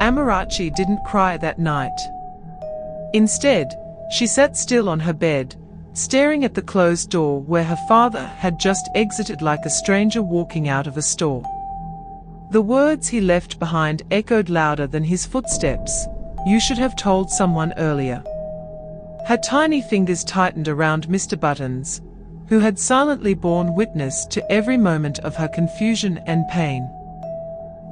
Amarachi didn't cry that night. Instead, she sat still on her bed, staring at the closed door where her father had just exited like a stranger walking out of a store. The words he left behind echoed louder than his footsteps. "You should have told someone earlier." Her tiny fingers tightened around Mr. Buttons, who had silently borne witness to every moment of her confusion and pain.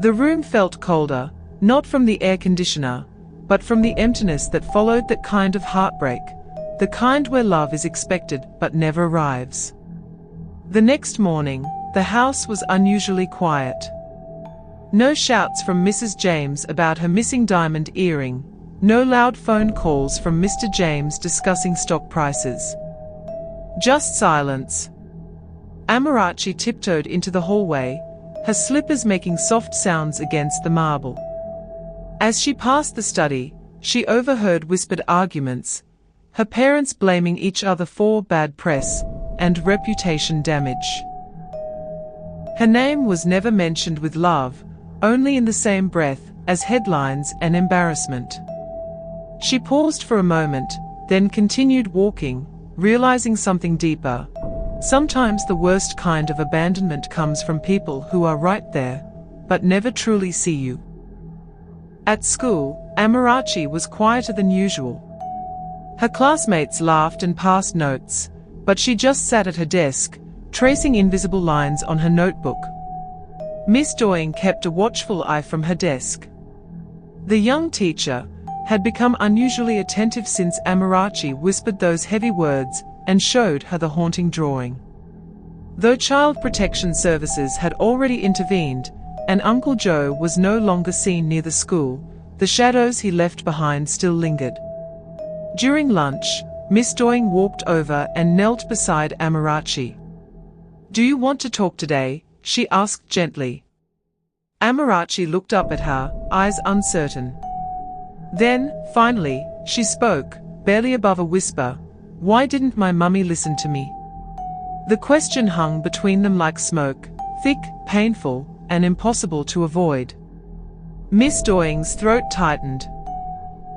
The room felt colder, not from the air conditioner, but from the emptiness that followed that kind of heartbreak, the kind where love is expected but never arrives. The next morning, the house was unusually quiet. No shouts from Mrs. James about her missing diamond earring, no loud phone calls from Mr. James discussing stock prices. Just silence. Amarachi tiptoed into the hallway, her slippers making soft sounds against the marble. As she passed the study, she overheard whispered arguments, her parents blaming each other for bad press and reputation damage. Her name was never mentioned with love, only in the same breath as headlines and embarrassment. She paused for a moment, then continued walking, realizing something deeper. Sometimes the worst kind of abandonment comes from people who are right there, but never truly see you. At school, Amarachi was quieter than usual. Her classmates laughed and passed notes, but she just sat at her desk, tracing invisible lines on her notebook. Miss Doying kept a watchful eye from her desk. The young teacher had become unusually attentive since Amarachi whispered those heavy words and showed her the haunting drawing. Though Child Protection Services had already intervened, and Uncle Joe was no longer seen near the school, the shadows he left behind still lingered. During lunch, Miss Doying walked over and knelt beside Amarachi. "Do you want to talk today?" she asked gently. Amarachi looked up at her, eyes uncertain. Then, finally, she spoke, barely above a whisper. "Why didn't my mummy listen to me?" The question hung between them like smoke, thick, painful, and impossible to avoid. Miss Doying's throat tightened.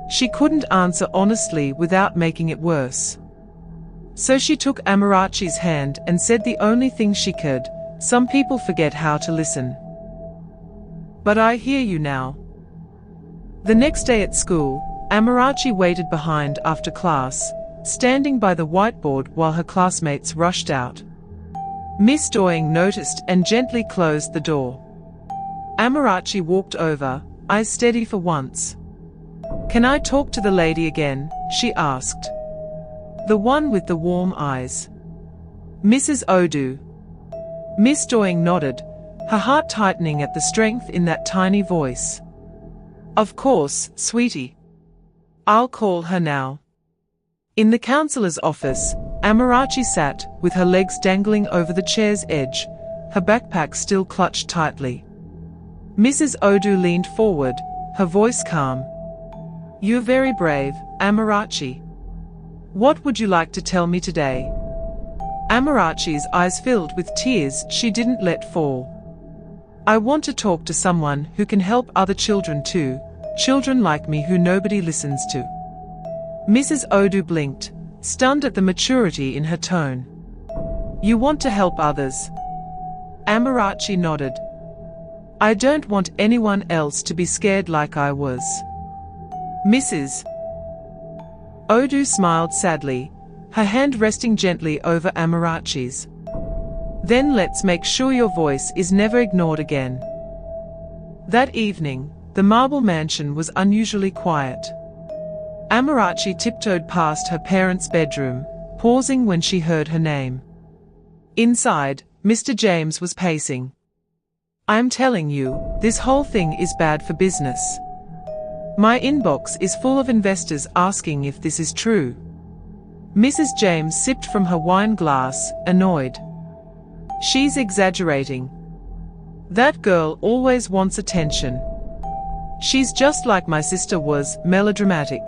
She couldn't answer honestly without making it worse. So she took Amarachi's hand and said the only thing she could, "Some people forget how to listen. But I hear you now." The next day at school, Amarachi waited behind after class, standing by the whiteboard while her classmates rushed out. Miss Doying noticed and gently closed the door. Amarachi walked over, eyes steady for once. "Can I talk to the lady again?" she asked. "The one with the warm eyes." "Mrs. Odu." Miss Doying nodded, her heart tightening at the strength in that tiny voice. "Of course, sweetie. I'll call her now." In the counselor's office, Amarachi sat, with her legs dangling over the chair's edge, her backpack still clutched tightly. Mrs. Odu leaned forward, her voice calm. "You're very brave, Amarachi. What would you like to tell me today?" Amarachi's eyes filled with tears she didn't let fall. "I want to talk to someone who can help other children too, children like me who nobody listens to." Mrs. Odu blinked, stunned at the maturity in her tone. "You want to help others?" Amarachi nodded. "I don't want anyone else to be scared like I was." Mrs. Odu smiled sadly, her hand resting gently over Amarachi's. "Then let's make sure your voice is never ignored again." That evening, the marble mansion was unusually quiet. Amarachi tiptoed past her parents' bedroom, pausing when she heard her name. Inside, Mr. James was pacing. "I'm telling you, this whole thing is bad for business. My inbox is full of investors asking if this is true." Mrs. James sipped from her wine glass, annoyed. "She's exaggerating. That girl always wants attention. She's just like my sister was, melodramatic."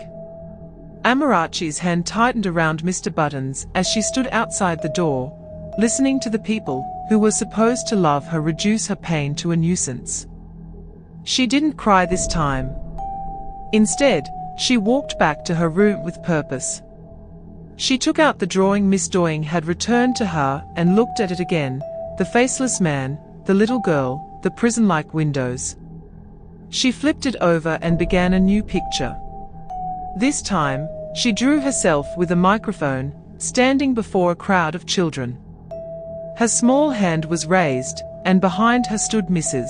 Amarachi's hand tightened around Mr. Buttons as she stood outside the door, listening to the people who were supposed to love her reduce her pain to a nuisance. She didn't cry this time. Instead, she walked back to her room with purpose. She took out the drawing Miss Doying had returned to her and looked at it again, the faceless man, the little girl, the prison-like windows. She flipped it over and began a new picture. This time, she drew herself with a microphone, standing before a crowd of children. Her small hand was raised, and behind her stood Mrs.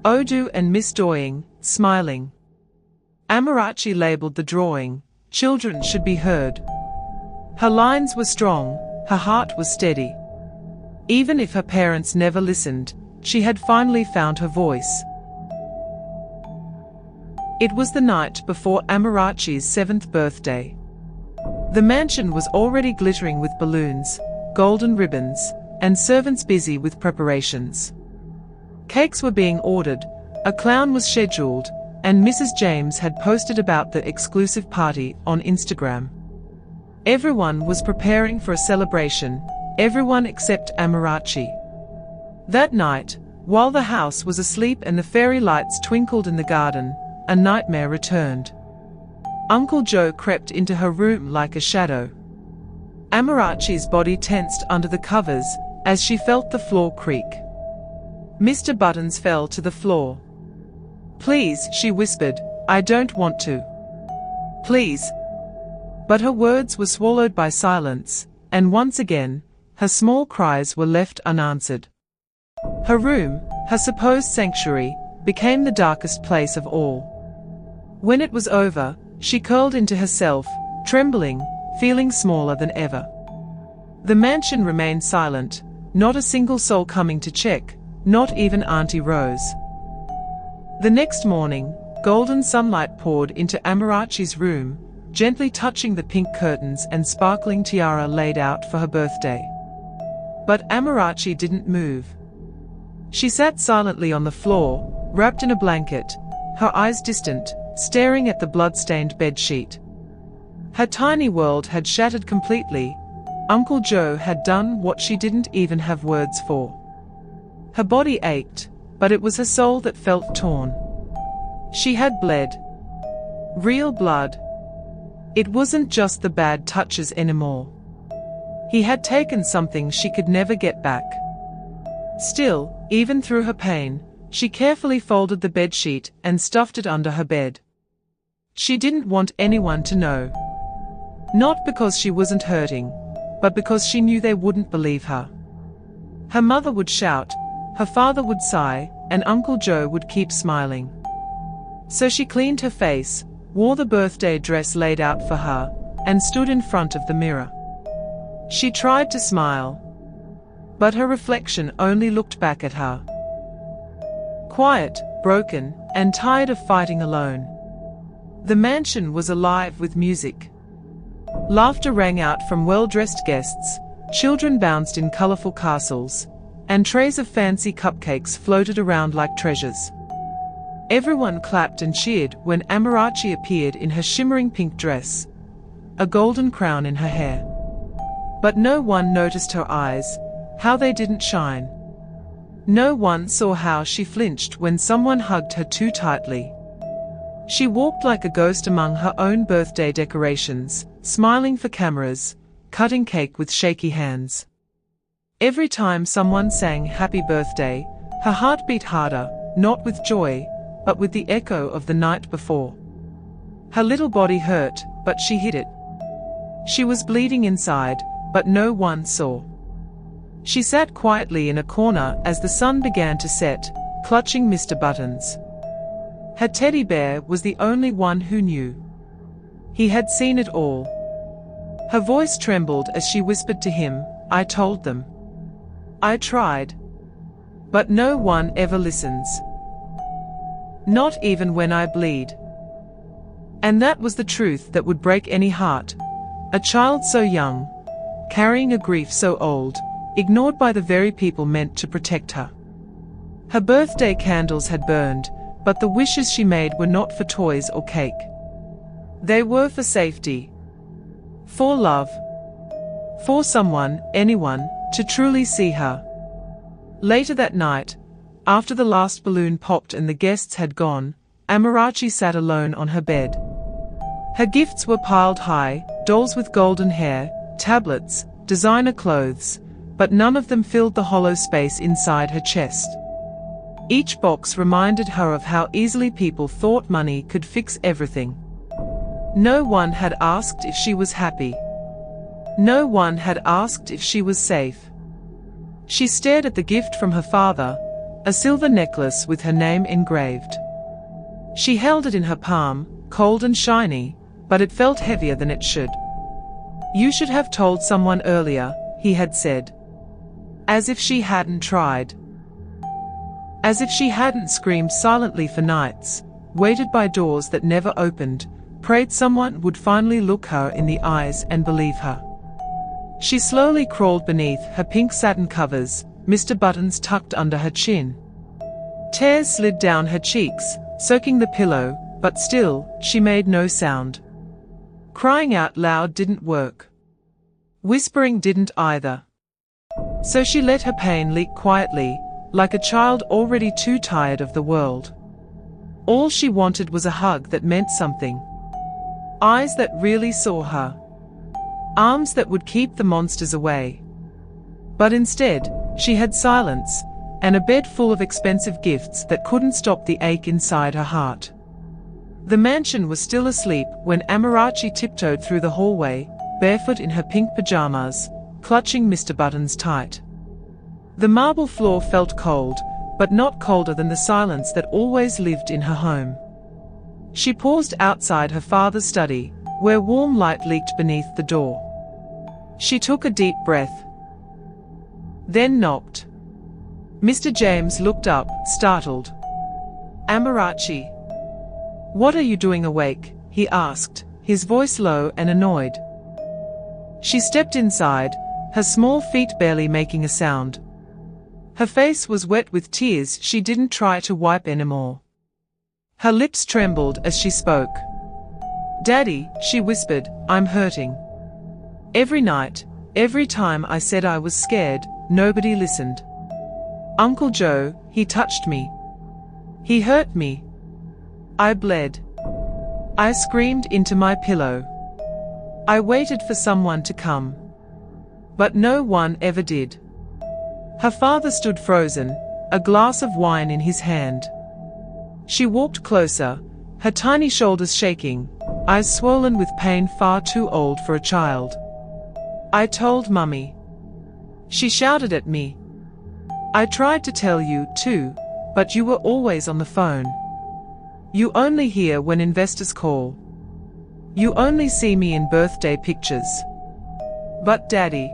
Odu and Miss Doying, smiling. Amarachi labeled the drawing, "Children should be heard." Her lines were strong, her heart was steady. Even if her parents never listened, she had finally found her voice. It was the night before Amarachi's 7th birthday. The mansion was already glittering with balloons, golden ribbons, and servants busy with preparations. Cakes were being ordered, a clown was scheduled, and Mrs. James had posted about the exclusive party on Instagram. Everyone was preparing for a celebration, everyone except Amarachi. That night, while the house was asleep and the fairy lights twinkled in the garden, a nightmare returned. Uncle Joe crept into her room like a shadow. Amarachi's body tensed under the covers as she felt the floor creak. Mr. Buttons fell to the floor. "Please," she whispered, "I don't want to. Please." But her words were swallowed by silence, and once again, her small cries were left unanswered. Her room, her supposed sanctuary, became the darkest place of all. When it was over, she curled into herself, trembling, feeling smaller than ever. The mansion remained silent, not a single soul coming to check, not even Auntie Rose. The next morning, golden sunlight poured into Amarachi's room, gently touching the pink curtains and sparkling tiara laid out for her birthday. But Amarachi didn't move. She sat silently on the floor, wrapped in a blanket, her eyes distant, staring at the blood-stained bedsheet. Her tiny world had shattered completely. Uncle Joe had done what she didn't even have words for. Her body ached, but it was her soul that felt torn. She had bled. Real blood. It wasn't just the bad touches anymore. He had taken something she could never get back. Still, even through her pain, she carefully folded the bedsheet and stuffed it under her bed. She didn't want anyone to know. Not because she wasn't hurting, but because she knew they wouldn't believe her. Her mother would shout, her father would sigh, and Uncle Joe would keep smiling. So she cleaned her face, wore the birthday dress laid out for her, and stood in front of the mirror. She tried to smile, but her reflection only looked back at her. Quiet, broken, and tired of fighting alone. The mansion was alive with music. Laughter rang out from well-dressed guests, children bounced in colorful castles, and trays of fancy cupcakes floated around like treasures. Everyone clapped and cheered when Amarachi appeared in her shimmering pink dress, a golden crown in her hair. But no one noticed her eyes, how they didn't shine. No one saw how she flinched when someone hugged her too tightly. She walked like a ghost among her own birthday decorations, smiling for cameras, cutting cake with shaky hands. Every time someone sang happy birthday, her heart beat harder, not with joy, but with the echo of the night before. Her little body hurt, but she hid it. She was bleeding inside, but no one saw. She sat quietly in a corner as the sun began to set, clutching Mr. Buttons. Her teddy bear was the only one who knew. He had seen it all. Her voice trembled as she whispered to him, "I told them. I tried. But no one ever listens. Not even when I bleed." And that was the truth that would break any heart. A child so young, carrying a grief so old, ignored by the very people meant to protect her. Her birthday candles had burned, but the wishes she made were not for toys or cake. They were for safety. For love. For someone, anyone, to truly see her. Later that night, after the last balloon popped and the guests had gone, Amarachi sat alone on her bed. Her gifts were piled high, dolls with golden hair, tablets, designer clothes, but none of them filled the hollow space inside her chest. Each box reminded her of how easily people thought money could fix everything. No one had asked if she was happy. No one had asked if she was safe. She stared at the gift from her father, a silver necklace with her name engraved. She held it in her palm, cold and shiny, but it felt heavier than it should. "You should have told someone earlier," he had said. As if she hadn't tried. As if she hadn't screamed silently for nights, waited by doors that never opened, prayed someone would finally look her in the eyes and believe her. She slowly crawled beneath her pink satin covers, Mr. Buttons tucked under her chin. Tears slid down her cheeks, soaking the pillow, but still, she made no sound. Crying out loud didn't work. Whispering didn't either. So she let her pain leak quietly, like a child already too tired of the world. All she wanted was a hug that meant something. Eyes that really saw her. Arms that would keep the monsters away. But instead, she had silence, and a bed full of expensive gifts that couldn't stop the ache inside her heart. The mansion was still asleep when Amarachi tiptoed through the hallway, barefoot in her pink pajamas, clutching Mr. Buttons tight. The marble floor felt cold, but not colder than the silence that always lived in her home. She paused outside her father's study, where warm light leaked beneath the door. She took a deep breath. Then knocked. Mr. James looked up, startled. "Amarachi. What are you doing awake?" he asked, his voice low and annoyed. She stepped inside, her small feet barely making a sound. Her face was wet with tears she didn't try to wipe anymore. Her lips trembled as she spoke. "Daddy," she whispered, "I'm hurting. Every night, every time I said I was scared, nobody listened. Uncle Joe, he touched me. He hurt me. I bled. I screamed into my pillow. I waited for someone to come. But no one ever did." Her father stood frozen, a glass of wine in his hand. She walked closer, her tiny shoulders shaking, eyes swollen with pain far too old for a child. "I told Mummy. She shouted at me. I tried to tell you, too, but you were always on the phone. You only hear when investors call. You only see me in birthday pictures. But Daddy,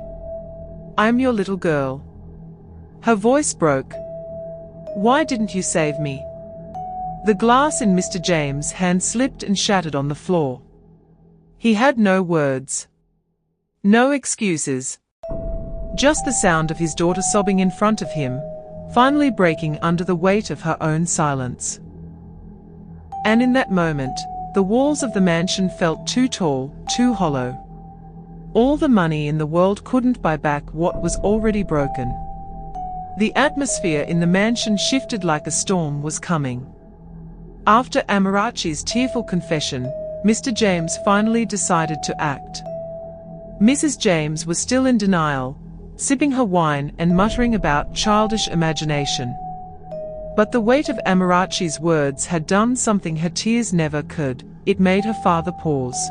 I'm your little girl." Her voice broke. "Why didn't you save me?" The glass in Mr. James' hand slipped and shattered on the floor. He had no words. No excuses. Just the sound of his daughter sobbing in front of him, finally breaking under the weight of her own silence. And in that moment, the walls of the mansion felt too tall, too hollow. All the money in the world couldn't buy back what was already broken. The atmosphere in the mansion shifted like a storm was coming. After Amarachi's tearful confession, Mr. James finally decided to act. Mrs. James was still in denial, sipping her wine and muttering about childish imagination. But the weight of Amarachi's words had done something her tears never could. It made her father pause.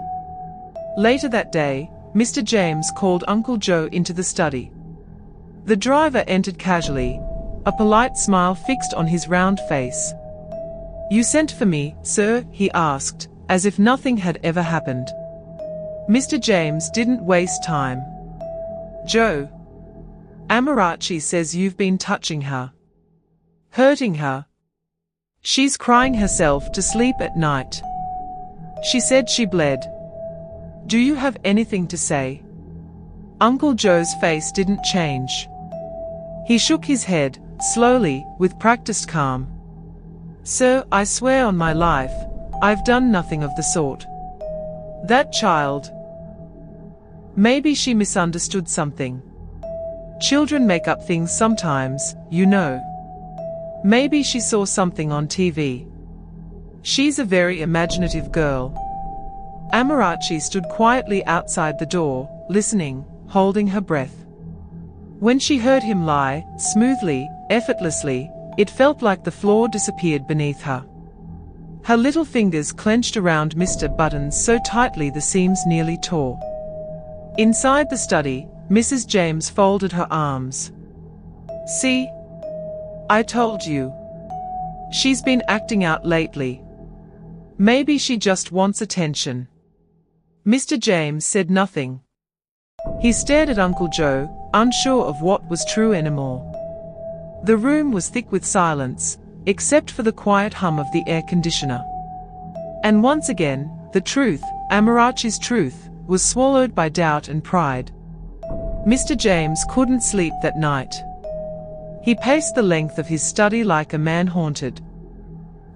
Later that day, Mr. James called Uncle Joe into the study. The driver entered casually, a polite smile fixed on his round face. "You sent for me, sir?" he asked, as if nothing had ever happened. Mr. James didn't waste time. "Joe, Amarachi says you've been touching her. Hurting her. She's crying herself to sleep at night. She said she bled. Do you have anything to say?" Uncle Joe's face didn't change. He shook his head, slowly, with practiced calm. "Sir, I swear on my life, I've done nothing of the sort. That child. Maybe she misunderstood something. Children make up things sometimes, you know. Maybe she saw something on TV. She's a very imaginative girl. Amarachi stood quietly outside the door, listening, holding her breath. When she heard him lie, smoothly, effortlessly, it felt like the floor disappeared beneath her. Her little fingers clenched around Mr. Buttons so tightly the seams nearly tore. Inside the study, Mrs. James folded her arms. "See? I told you. She's been acting out lately. Maybe she just wants attention." Mr. James said nothing. He stared at Uncle Joe, unsure of what was true anymore. The room was thick with silence, except for the quiet hum of the air conditioner. And once again, the truth, Amarachi's truth, was swallowed by doubt and pride. Mr. James couldn't sleep that night. He paced the length of his study like a man haunted.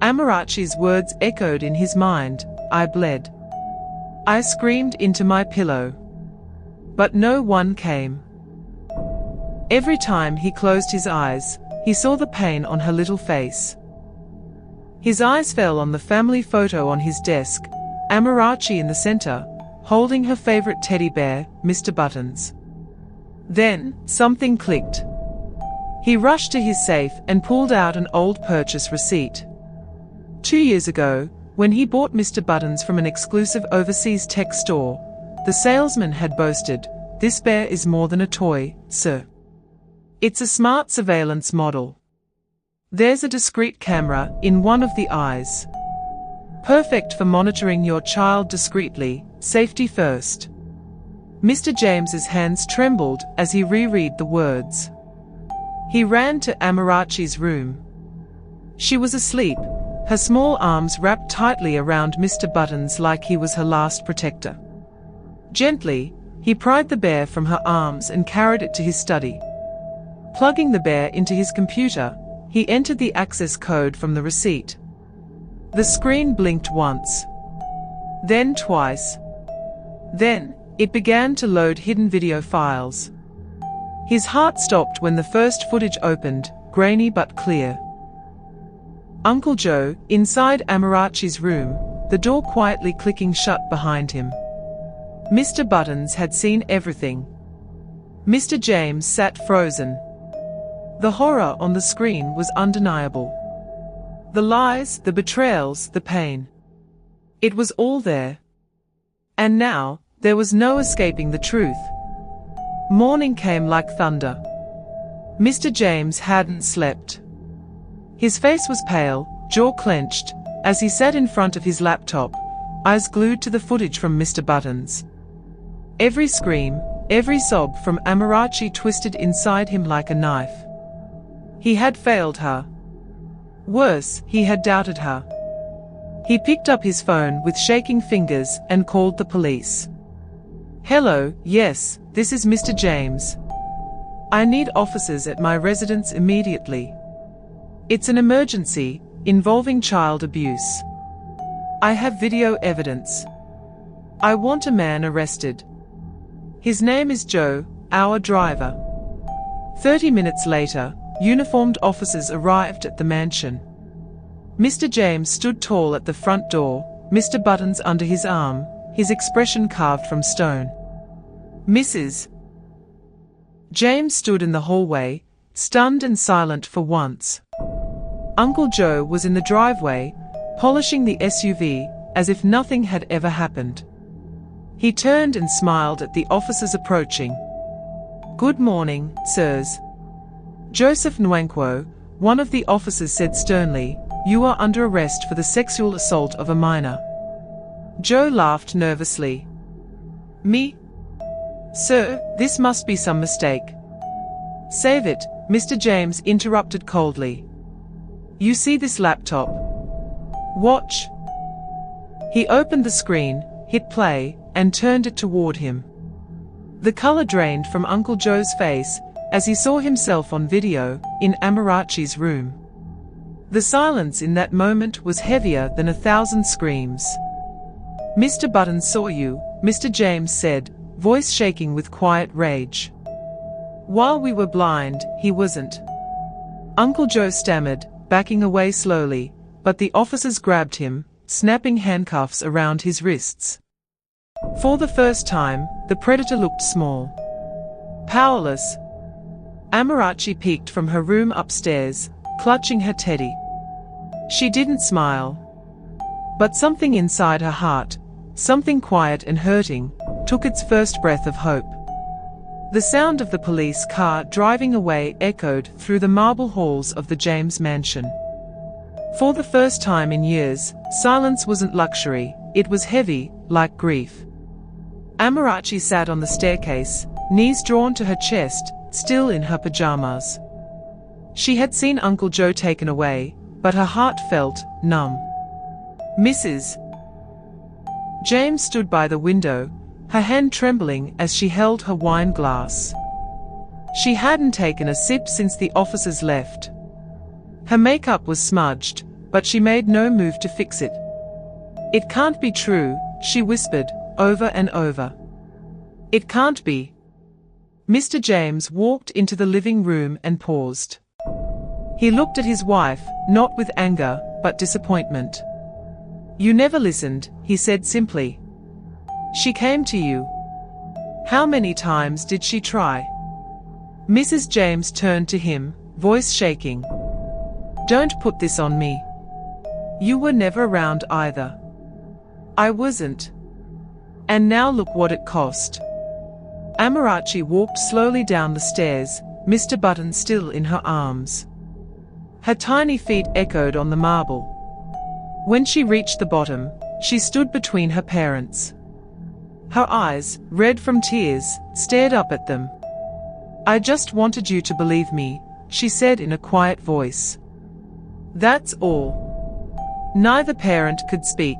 Amarachi's words echoed in his mind. I bled. I screamed into my pillow. But no one came. Every time he closed his eyes, he saw the pain on her little face. His eyes fell on the family photo on his desk, Amarachi in the center, holding her favorite teddy bear, Mr. Buttons. Then, something clicked. He rushed to his safe and pulled out an old purchase receipt. 2 years ago, when he bought Mr. Buttons from an exclusive overseas tech store, the salesman had boasted, "This bear is more than a toy, sir. It's a smart surveillance model. There's a discreet camera in one of the eyes. Perfect for monitoring your child discreetly, safety first." Mr. James's hands trembled as he reread the words. He ran to Amarachi's room. She was asleep, her small arms wrapped tightly around Mr. Buttons like he was her last protector. Gently, he pried the bear from her arms and carried it to his study. Plugging the bear into his computer, he entered the access code from the receipt. The screen blinked once. Then twice. Then, it began to load hidden video files. His heart stopped when the first footage opened, grainy but clear. Uncle Joe, inside Amarachi's room, the door quietly clicking shut behind him. Mr. Buttons had seen everything. Mr. James sat frozen. The horror on the screen was undeniable. The lies, the betrayals, the pain. It was all there. And now, there was no escaping the truth. Morning came like thunder. Mr. James hadn't slept. His face was pale, jaw clenched, as he sat in front of his laptop, eyes glued to the footage from Mr. Buttons. Every scream, every sob from Amarachi twisted inside him like a knife. He had failed her. Worse, he had doubted her. He picked up his phone with shaking fingers and called the police. "Hello, yes, this is Mr. James. I need officers at my residence immediately. It's an emergency, involving child abuse. I have video evidence. I want a man arrested. His name is Joe, our driver." 30 minutes later, uniformed officers arrived at the mansion. Mr. James stood tall at the front door, Mr. Buttons under his arm, his expression carved from stone. "Mrs. James stood in the hallway, stunned and silent for once. Uncle Joe was in the driveway, polishing the SUV, as if nothing had ever happened. He turned and smiled at the officers approaching. "Good morning, sirs." Joseph Nwankwo, one of the officers said sternly, "You are under arrest for the sexual assault of a minor." Joe laughed nervously. "Me? Sir, this must be some mistake." "Save it," Mr. James interrupted coldly. "You see this laptop? Watch." He opened the screen, hit play, and turned it toward him. The color drained from Uncle Joe's face as he saw himself on video in Amarachi's room. The silence in that moment was heavier than 1,000 screams. "Mr. Buttons saw you," Mr. James said, voice shaking with quiet rage. "While we were blind, he wasn't." Uncle Joe stammered, backing away slowly, but the officers grabbed him, snapping handcuffs around his wrists. For the first time, the predator looked small. Powerless. Amarachi peeked from her room upstairs, clutching her teddy. She didn't smile. But something inside her heart, something quiet and hurting, took its first breath of hope. The sound of the police car driving away echoed through the marble halls of the James mansion. For the first time in years, silence wasn't luxury, it was heavy, like grief. Amarachi sat on the staircase, knees drawn to her chest, still in her pajamas. She had seen Uncle Joe taken away, but her heart felt numb. Mrs. James stood by the window, her hand trembling as she held her wine glass. She hadn't taken a sip since the officers left. Her makeup was smudged, but she made no move to fix it. "It can't be true," she whispered, over and over. "It can't be." Mr. James walked into the living room and paused. He looked at his wife, not with anger, but disappointment. "You never listened," he said simply. "She came to you. How many times did she try?" Mrs. James turned to him, voice shaking. "Don't put this on me. You were never around either." "I wasn't. And now look what it cost." Amarachi walked slowly down the stairs, Mr. Button still in her arms. Her tiny feet echoed on the marble. When she reached the bottom, she stood between her parents. Her eyes, red from tears, stared up at them. "I just wanted you to believe me," she said in a quiet voice. "That's all." Neither parent could speak.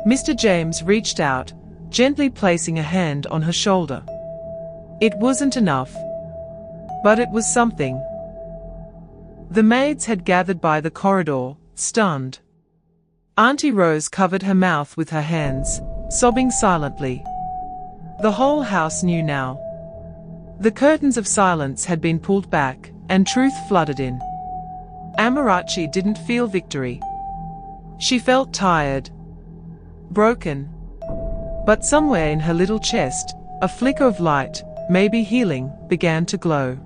Mr. James reached out, gently placing a hand on her shoulder. It wasn't enough. But it was something. The maids had gathered by the corridor, stunned. Auntie Rose covered her mouth with her hands, sobbing silently. The whole house knew now. The curtains of silence had been pulled back, and truth flooded in. Amarachi didn't feel victory. She felt tired, broken. But somewhere in her little chest, a flicker of light, maybe healing, began to glow.